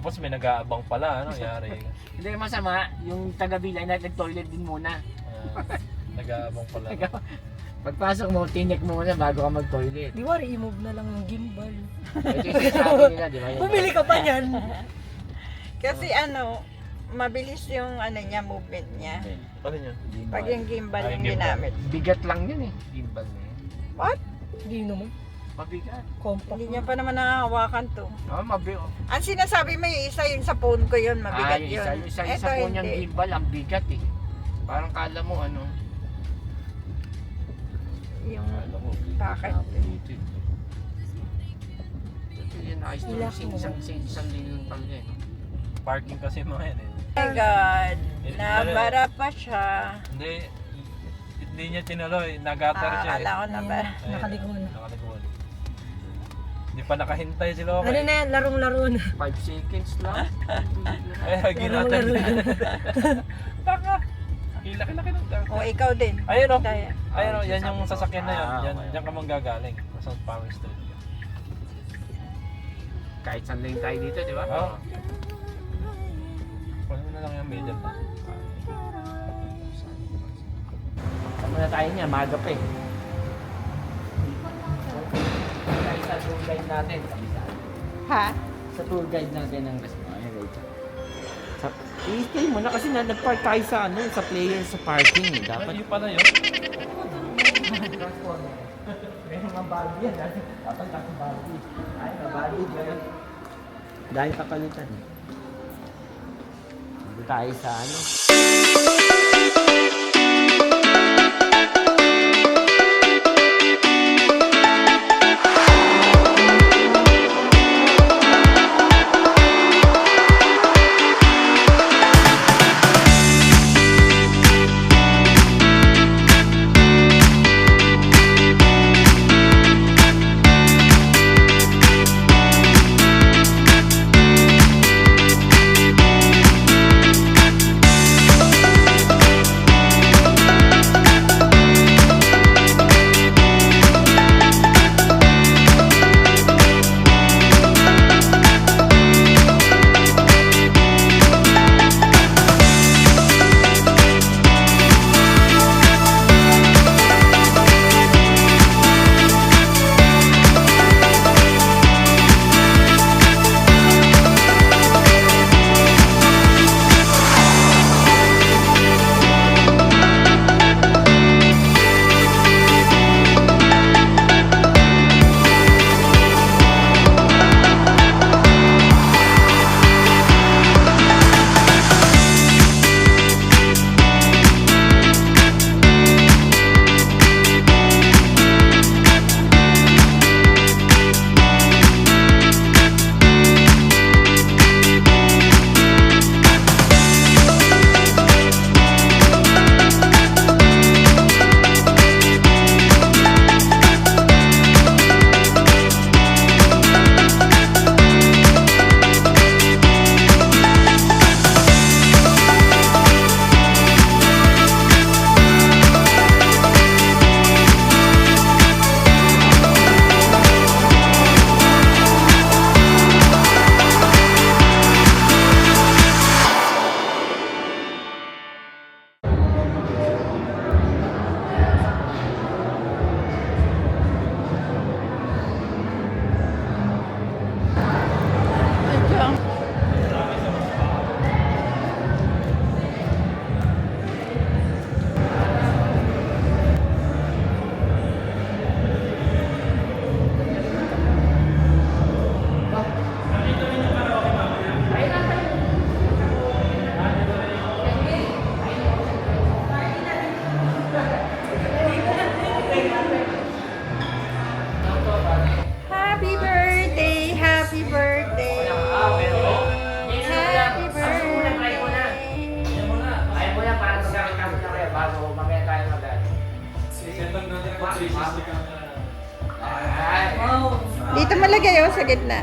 Tapos may nag-aabang pala, ano, yari. Hindi masama, yung taga-bilay na nag-toilet din muna. Nag-aabang pala. Pagpasok mo, tinik mo muna bago ka mag-toilet. Di ba, i-move na lang yung gimbal. Ito yung sinasabi nila, di ba? Bumili ka pa niyan. Kasi ano, mabilis yung ano niya, movement niya. Ano yun? Pag yung gimbal Ay, yung gimbal. ginamit. Bigat lang yun eh, gimbal na yun. What? Hindi naman. Mabigat. Compact. Hindi niya pa naman nakahawakan to. Oh, mabigat. Ang sinasabi mo yung isa, yung sa phone ko yun, mabigat yun. Isa Eto po niyang hindi. gimbal, ang bigat eh. Parang kala mo ano. Yung Alam mo, bakit? dito. Ito yun, ayos na Relax mo. isang lingong pala eh. no? Parking kasi mga yan eh. Oh my God, nabara pa siya. Hindi niya tinuloy, nagatar siya Akala ko Ayun, nabara. nakalikon na. Nakalikuan. Hindi pa nakahintay si Loki. Ano na yan, larong-laro na. 5 seconds lang. Ginatan Larong-laro na. Baka. Laki-laki ng tank. O, ikaw din. Ayun o. Daya. Ayun o, yan yung sasakyan na yan. Yan, okay. yan ka manggagaling. Sa Power Street. Kahit saan lang tayo dito, di ba? Oo. Kunin mo na lang yung middle na. Saan muna tayo niya, maga pa eh. Tayo sa tour guide natin. Ha? Sa tour guide natin ng i-stay mo na kasi nag-park tayo sa ano, sa player sa parking eh. Dapat Dapat yung pala yun. may mga bagay yan. Dapat naka-bagay. Ay, naka-bagay dyan. Dahil kapalitan eh. Dito tayo sa ano. Happy birthday! Happy birthday! Happy birthday! Ayaw mo na para magkakasama na kayo bago mamaya tayo mag-ano. Dito malagay oh, sa gitna.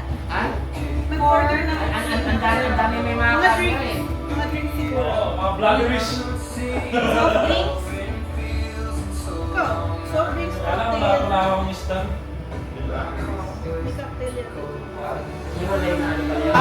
Mag-order na. Ang dami may mga camera eh. Mga drinks siguro. Mga vloggers. Soft drinks. Ikaw, soft drinks, cocktail. Wala akong stand. May cocktail yan. Hiwalay na ano ba yan?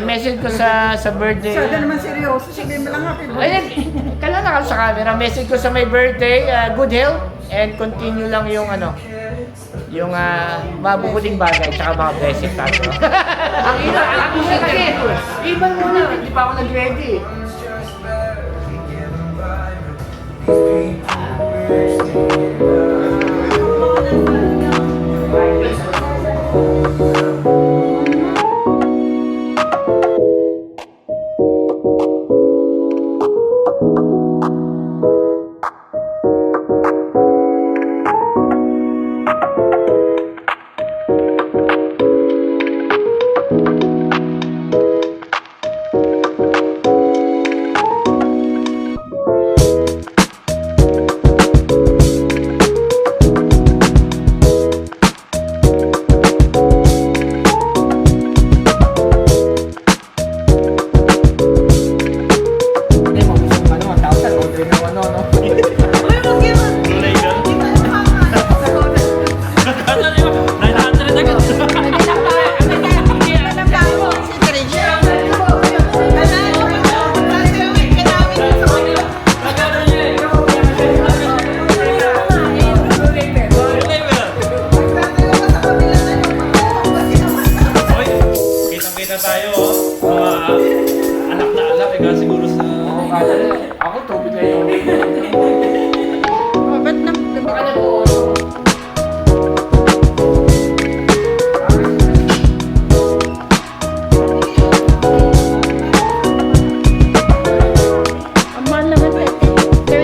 message ko sa birthday. Sada naman seryoso, sabihin mo lang happy birthday. Ayun, kailan na sa camera, message ko sa my birthday, good health, and continue lang yung yung mabubuting bagay, tsaka mga blessings natin. Ang ina, alam ko siya kasi, iban muna, hindi pa ako nag-ready. Kitang-kita tayo, mga anak na anak, ikaw siguro sa... Ako, tubig na yun. Ba't na? Baka na po. Ang mahal naman $30. 29.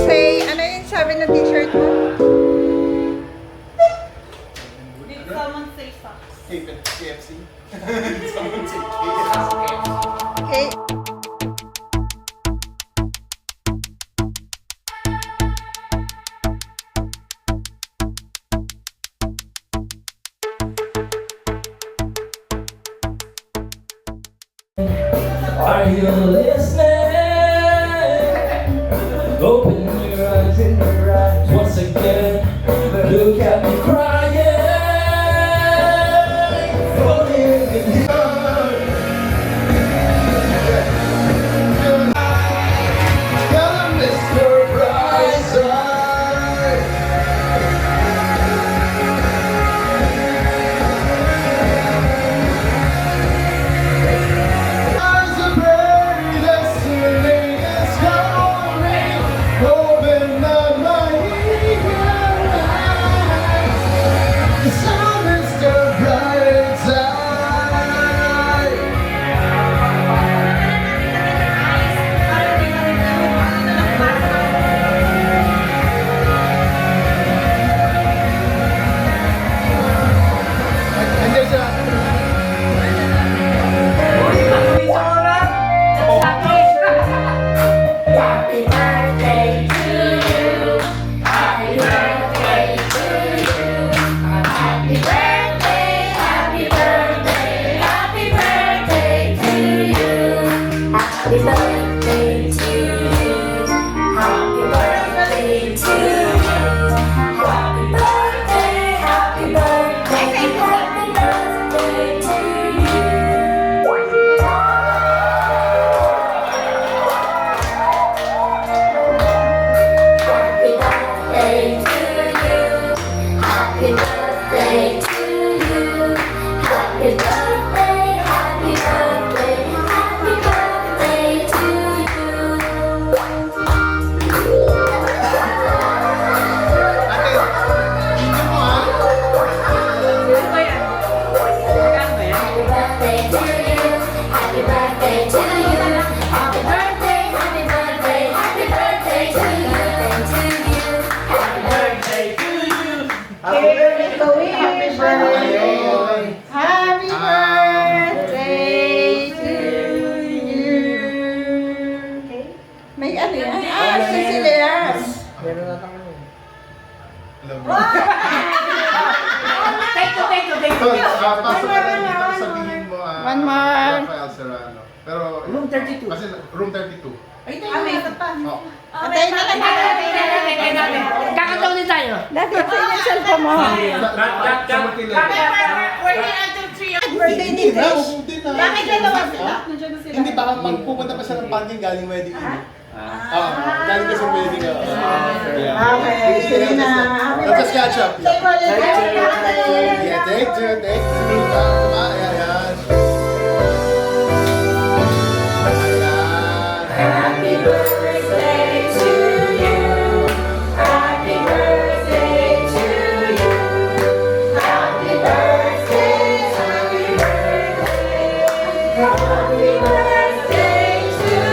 Say, ano yung sabi ng t-shirt mo? Did someone say socks? Okay. Are you listening? Open your eyes once again. Look at me crying. Only you can hear. You're Mr. Brightside. As a bird, destiny is calling. Open up my eagle eyes. Alam mo. Thank you. So, pasok ka na dito, sabihin mo, One more. Rafael Serrano. Pero, Room 32. Kasi, room 32. Ay, tayo na. Oh. Antayin na lang natin. Kakataw din tayo. Dapat sa yung cellphone mo. Birthday ni Trish. Bakit dalawa sila? Hindi, baka magpupunta pa siya ng parking galing wedding in. Galing ka sa wedding. Okay, sige na. Let's just catch up. Say mo ulit. Yeah, take two. Ayan. Happy birthday to you. Happy birthday to you. Happy birthday, happy birthday. Happy birthday to you.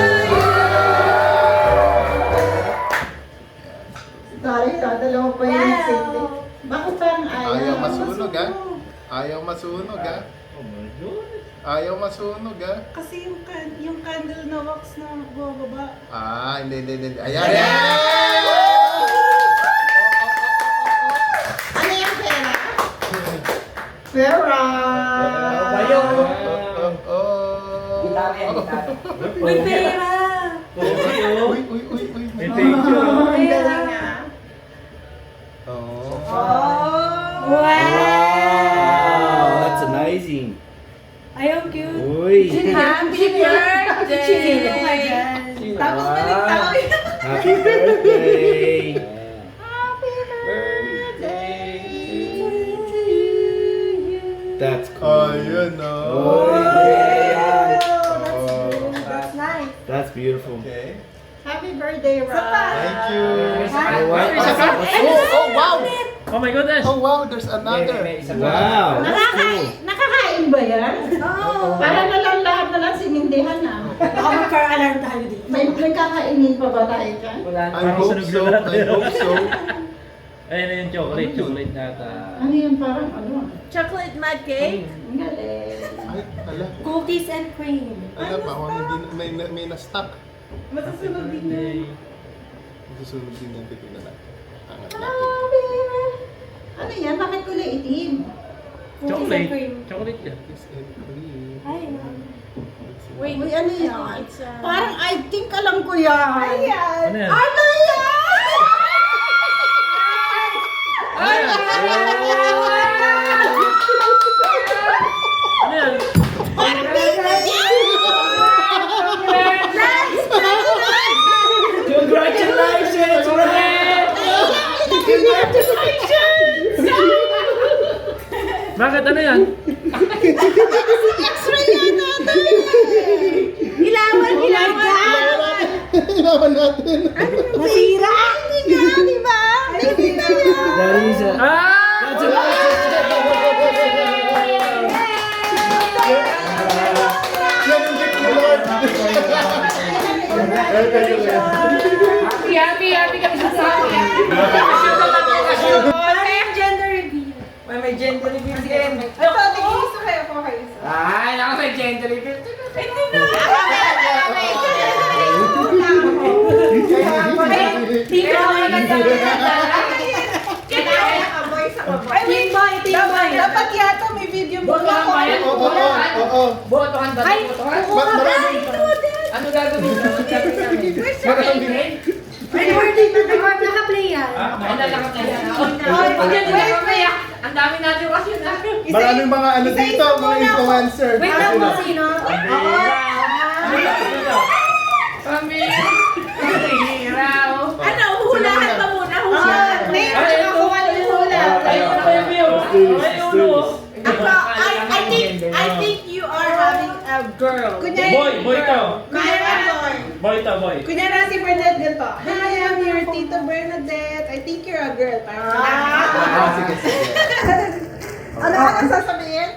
Sorry, dalawa pa yung safety. Bakit parang Ayaw masunog, ha? Ayaw masunog, ha? Kasi yung candle na wax na bumababa. Hindi. Ayan! Ano yung pera? Pera! Uy, pera! Uy. Thank you. Ang galing nga. Wow! That's amazing. Ayaw cute. Uy. Happy birthday! Oh my God. Tapos balik tao yun. Happy birthday. That's cool. Ayun, no? That's nice. That's beautiful. Okay. Happy birthday, Rob. Thank you. Wow. Oh, wow! Oh my goodness. Oh, wow, there's another. Wow. That's cool. Nakakain ba yan? Oo. Para na lang lahat na lang sinindihan na. Baka magka-alarm tayo dito. May kakainin pa ba tayo dyan? I hope so. Ayun na yung chocolate nata. Ano yan parang ano? Chocolate mud cake, Ang galing. Ay, ala. cookies and cream. Ala, baka hindi may na-stock. Masusunod din yun. Susunod din natin ito na natin. Angat natin. Grabe. Ano yan? Bakit kulay itim? Cookies and cream. Chocolate yan. Cookies and cream. Ay, Wait, ano yan? it's Parang I think alam ko yan. Ayan. Ano yan? Ano yan? Ano yan? Congratulations, Red! Bakit ano yan? Extra yan natin. Ilawan! Ilawan natin. Masira! Hindi nga, di ba? Hindi na yan. That is a. That's Yan yung gift ni Lord. Happy kami sa happy. Ano yung gender reveal? May gender reveal din. Ito, tigil-isa kayo po kayo. Ay, naka sa gender reveal. Hindi na! Tingin ako na Team boy! Dapat yata may video mo Botohan ba yan? Oo. Botohan ba? Ay, Botohan? Maraming. Ano gagawin mo? Maraming. naka-play yan. Ay, nakakaya. Ay, ang dami natin kasi na. Maraming mga ano dito, mga influencer. Wait lang po sino? Pambira. Pambira. Ano, hulahan pa muna. I think you are having a girl. Boy to. Boy. Kunyari si Bernadette ganito. Hi, I'm your Tita Bernadette. I think you're a girl. Sige. Ano sasabihin?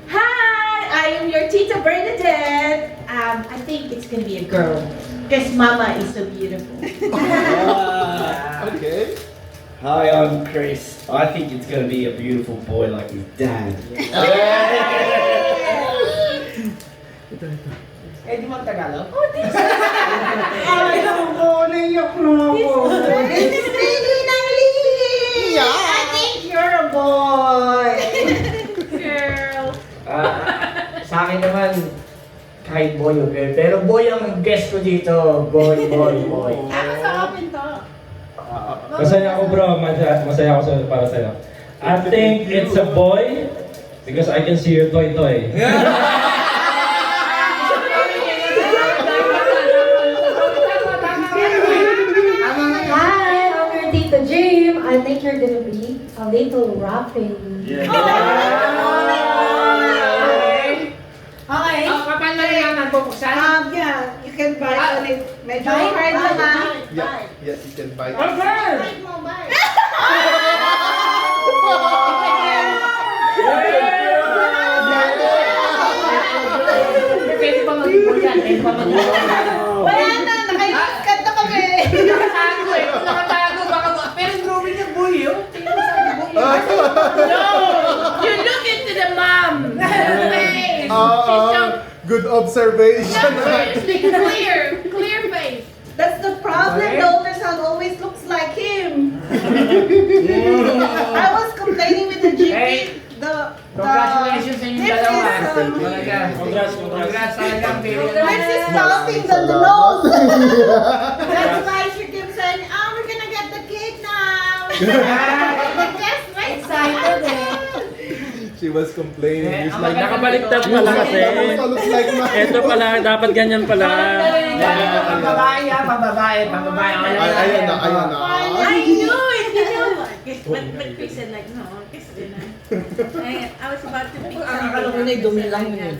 Hi, I am your Tita Bernadette. I think it's gonna be a girl. Because Mama is so beautiful. Okay. Hi, I'm Chris. I think it's going to be a beautiful boy like his dad. Eh, di mo ang Tagalog? Ay, ako, naiyak na ako. Baby ng Lee! kahit boy o girl. Pero boy ang guest ko dito. Boy. Masaya ako bro, masaya ako para sa'yo. I think it's a boy because I can see your toy. Hi, I'm your Tita Jim. I think you're gonna be a little rapping. Okay. Paano malalaman bubuksan? Yeah, you can buy it. Medyo Buy, hard buy, naman. Yeah, yes, you can buy. Pwede pa mag-ibon yan. Pwede pa mag-ibon. Wala na, nakaikat na kami. Nakatago eh. Nakatago. Pero drawing niya boy yun. Tingnan mo sa boy yun. You look into the mom. face. Good observation. Clear face. That's the problem. The older son always looks like him. I was complaining with the GP. Hey, Congratulations sa inyong dalawa. Talaga. Congrats talaga. This is starting the nose. That's why she keeps saying, "Oh, we're gonna get the cake now." Yes, right. Excited eh. She was complaining. It's like, Nakabaliktad pala kasi. looks like ma. Ito pala, dapat ganyan pala. Pambabae ha, pambabae. Ayan na. I knew it. You know what? But Chris said like, no, kiss it. I was about to pick Ang akala ko na dumi lang yun.